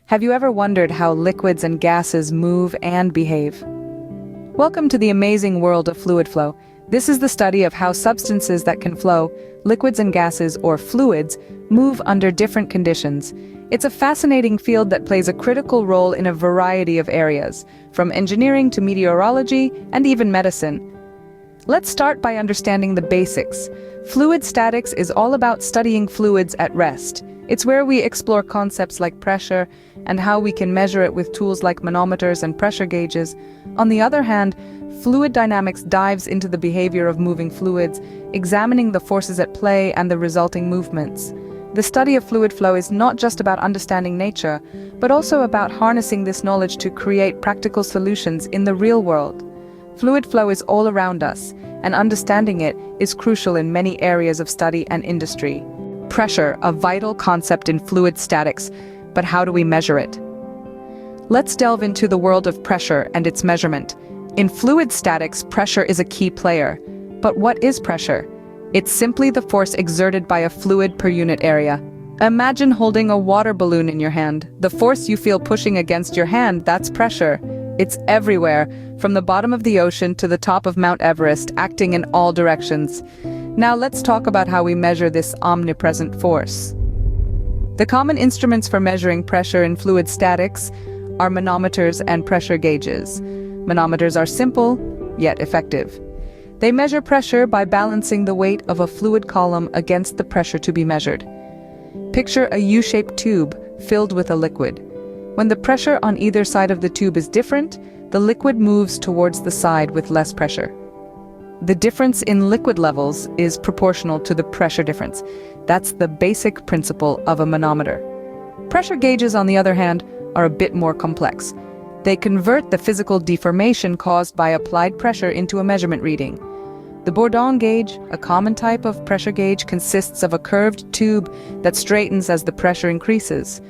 Have you ever wondered how liquids and gases move and behave? Welcome to the amazing world of fluid flow. This is the study of how substances that can flow, liquids and gases or fluids, move under different conditions. It's a fascinating field that plays a critical role in a variety of areas, from engineering to meteorology and even medicine. Let's start by understanding the basics. Fluid statics is all about studying fluids at rest. It's where we explore concepts like pressure and how we can measure it with tools like manometers and pressure gauges. On the other hand, fluid dynamics dives into the behavior of moving fluids, examining the forces at play and the resulting movements. The study of fluid flow is not just about understanding nature, but also about harnessing this knowledge to create practical solutions in the real world. Fluid flow is all around us, and understanding it is crucial in many areas of study and industry. Pressure, a vital concept in fluid statics, but how do we measure it? Let's delve into the world of pressure and its measurement. In fluid statics, pressure is a key player. But what is pressure? It's simply the force exerted by a fluid per unit area. Imagine holding a water balloon in your hand. The force you feel pushing against your hand, that's pressure. It's everywhere, from the bottom of the ocean to the top of Mount Everest, acting in all directions. Now let's talk about how we measure this omnipresent force. The common instruments for measuring pressure in fluid statics are manometers and pressure gauges. Manometers are simple, yet effective. They measure pressure by balancing the weight of a fluid column against the pressure to be measured. Picture a U-shaped tube filled with a liquid. When the pressure on either side of the tube is different, the liquid moves towards the side with less pressure. The difference in liquid levels is proportional to the pressure difference. That's the basic principle of a manometer. Pressure gauges, on the other hand, are a bit more complex. They convert the physical deformation caused by applied pressure into a measurement reading. The Bourdon gauge, a common type of pressure gauge, consists of a curved tube that straightens as the pressure increases.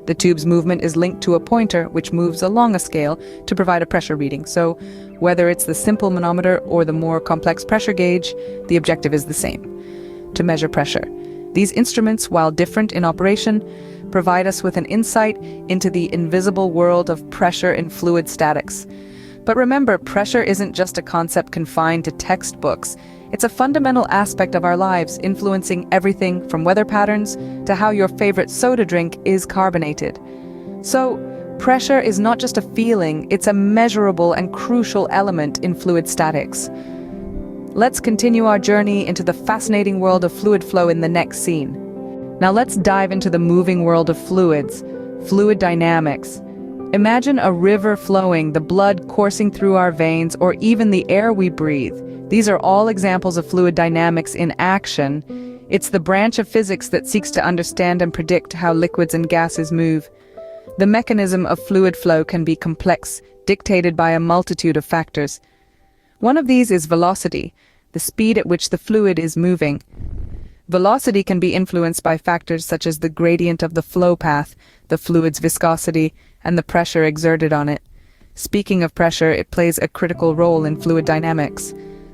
The tube's movement is linked to a pointer which moves along a scale to provide a pressure reading. So, whether it's the simple manometer or the more complex pressure gauge, the objective is the same: to measure pressure. These instruments, while different in operation, provide us with an insight into the invisible world of pressure in fluid statics. But remember, pressure isn't just a concept confined to textbooks. It's a fundamental aspect of our lives, influencing everything from weather patterns to how your favorite soda drink is carbonated. So, pressure is not just a feeling, it's a measurable and crucial element in fluid statics. Let's continue our journey into the fascinating world of fluid flow in the next scene. Now let's dive into the moving world of fluids, fluid dynamics. Imagine a river flowing, the blood coursing through our veins, or even the air we breathe. These are all examples of fluid dynamics in action. It's the branch of physics that seeks to understand and predict how liquids and gases move. The mechanism of fluid flow can be complex, dictated by a multitude of factors. One of these is velocity, the speed at which the fluid is moving. Velocity can be influenced by factors such as the gradient of the flow path, the fluid's viscosity, and the pressure exerted on it. Speaking of pressure, it plays a critical role in fluid dynamics.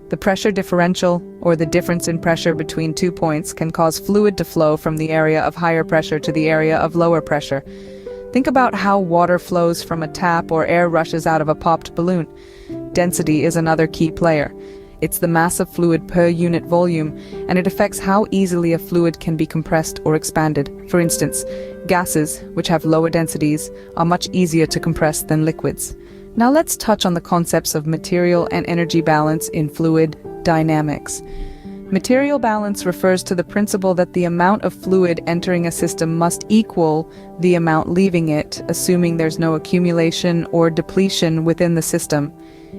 The pressure differential, or the difference in pressure between 2 points, can cause fluid to flow from the area of higher pressure to the area of lower pressure. Think about how water flows from a tap or air rushes out of a popped balloon. Density is another key player. It's the mass of fluid per unit volume, and it affects how easily a fluid can be compressed or expanded. For instance, gases, which have lower densities, are much easier to compress than liquids. Now let's touch on the concepts of material and energy balance in fluid dynamics. Material balance refers to the principle that the amount of fluid entering a system must equal the amount leaving it, assuming there's no accumulation or depletion within the system.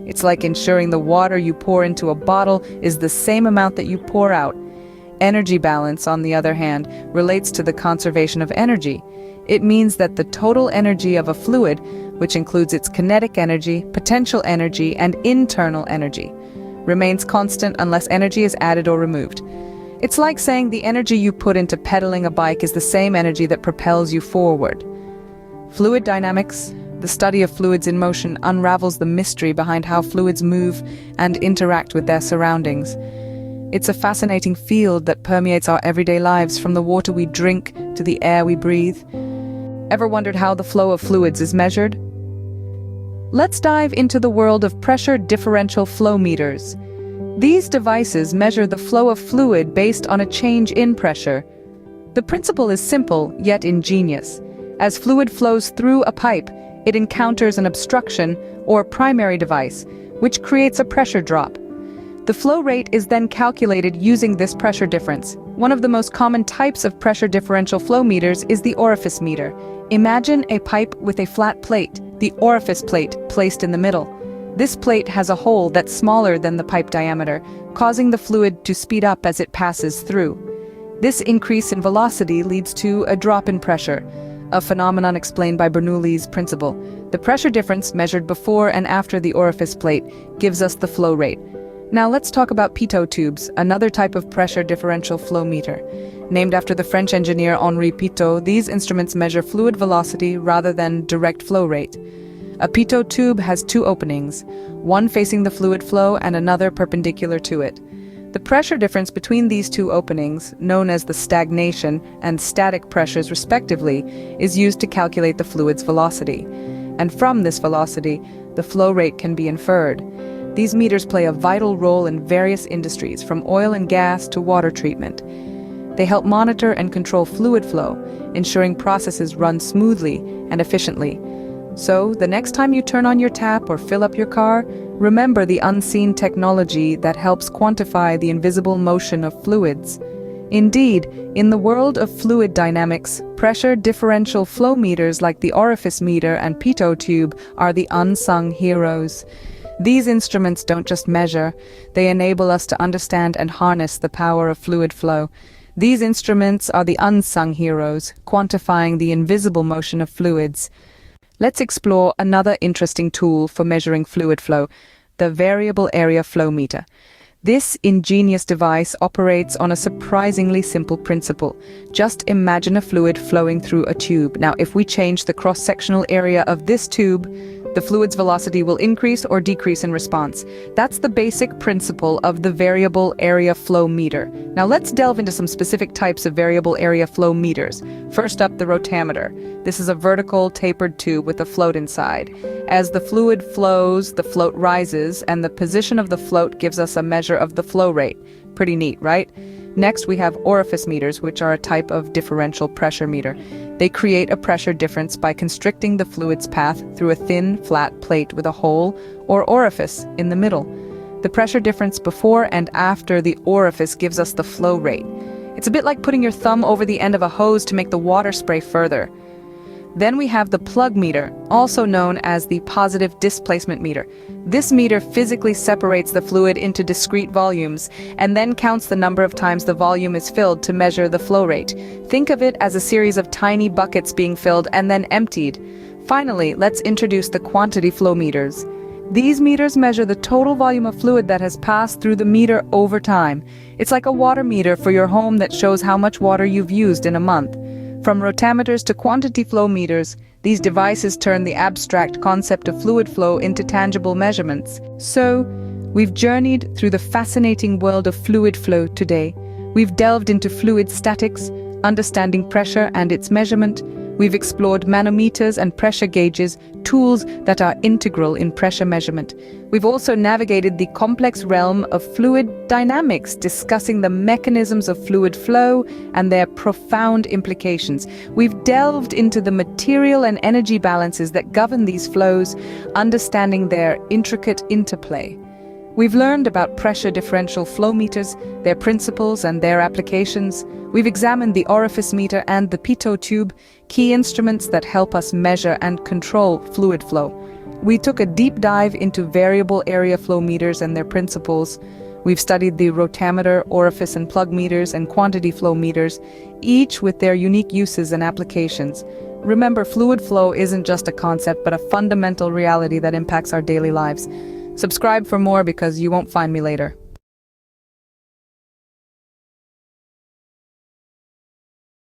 It's like ensuring the water you pour into a bottle is the same amount that you pour out. Energy balance, on the other hand, relates to the conservation of energy. It means that the total energy of a fluid, which includes its kinetic energy, potential energy, and internal energy, remains constant unless energy is added or removed. It's like saying the energy you put into pedaling a bike is the same energy that propels you forward. Fluid dynamics, the study of fluids in motion, unravels the mystery behind how fluids move and interact with their surroundings. It's a fascinating field that permeates our everyday lives, from the water we drink to the air we breathe. Ever wondered how the flow of fluids is measured? Let's dive into the world of pressure differential flow meters. These devices measure the flow of fluid based on a change in pressure. The principle is simple, yet ingenious. As fluid flows through a pipe, it encounters an obstruction, or primary device, which creates a pressure drop. The flow rate is then calculated using this pressure difference. One of the most common types of pressure differential flow meters is the Orifice meter. Imagine a pipe with a flat plate, the orifice plate, placed in the middle. This plate has a hole that's smaller than the pipe diameter, causing the fluid to speed up as it passes through. This increase in velocity leads to a drop in pressure, a phenomenon explained by Bernoulli's principle. The pressure difference measured before and after the orifice plate gives us the flow rate. Now let's talk about Pitot tubes, another type of pressure differential flow meter. Named after the French engineer Henri Pitot, these instruments measure fluid velocity rather than direct flow rate. A Pitot tube has two openings, one facing the fluid flow and another perpendicular to it. The pressure difference between these two openings, known as the stagnation and static pressures respectively, is used to calculate the fluid's velocity. And from this velocity, the flow rate can be inferred. These meters play a vital role in various industries, from oil and gas to water treatment. They help monitor and control fluid flow, ensuring processes run smoothly and efficiently. So, the next time you turn on your tap or fill up your car, remember the unseen technology that helps quantify the invisible motion of fluids. Indeed, in the world of fluid dynamics, pressure differential flow meters like the Orifice meter and Pitot tube are the unsung heroes. These instruments don't just measure, they enable us to understand and harness the power of fluid flow. These instruments are the unsung heroes, quantifying the invisible motion of fluids. Let's explore another interesting tool for measuring fluid flow, the variable area flow meter. This ingenious device operates on a surprisingly simple principle. Just imagine a fluid flowing through a tube. Now, if we change the cross-sectional area of this tube, the fluid's velocity will increase or decrease in response. That's the basic principle of the variable area flow meter. Now let's delve into some specific types of variable area flow meters. First up, the Rotameter. This is a vertical, tapered tube with a float inside. As the fluid flows, the float rises, and the position of the float gives us a measure of the flow rate. Pretty neat, right? Next, we have orifice meters, which are a type of differential pressure meter. They create a pressure difference by constricting the fluid's path through a thin, flat plate with a hole or orifice in the middle. The pressure difference before and after the orifice gives us the flow rate. It's a bit like putting your thumb over the end of a hose to make the water spray further. Then we have the plug meter, also known as the positive displacement meter. This meter physically separates the fluid into discrete volumes and then counts the number of times the volume is filled to measure the flow rate. Think of it as a series of tiny buckets being filled and then emptied. Finally, let's introduce the quantity flow meters. These meters measure the total volume of fluid that has passed through the meter over time. It's like a water meter for your home that shows how much water you've used in a month. From rotameters to quantity flow meters, these devices turn the abstract concept of fluid flow into tangible measurements. So, we've journeyed through the fascinating world of fluid flow today. We've delved into fluid statics, understanding pressure and its measurement. We've explored manometers and pressure gauges, tools that are integral in pressure measurement. We've also navigated the complex realm of fluid dynamics, discussing the mechanisms of fluid flow and their profound implications. We've delved into the material and energy balances that govern these flows, understanding their intricate interplay. We've learned about pressure differential flow meters, their principles and their applications. We've examined the orifice meter and the Pitot tube, key instruments that help us measure and control fluid flow. We took a deep dive into variable area flow meters and their principles. We've studied the rotameter, orifice and plug meters, and quantity flow meters, each with their unique uses and applications. Remember, fluid flow isn't just a concept, but a fundamental reality that impacts our daily lives. Subscribe for more because you won't find me later.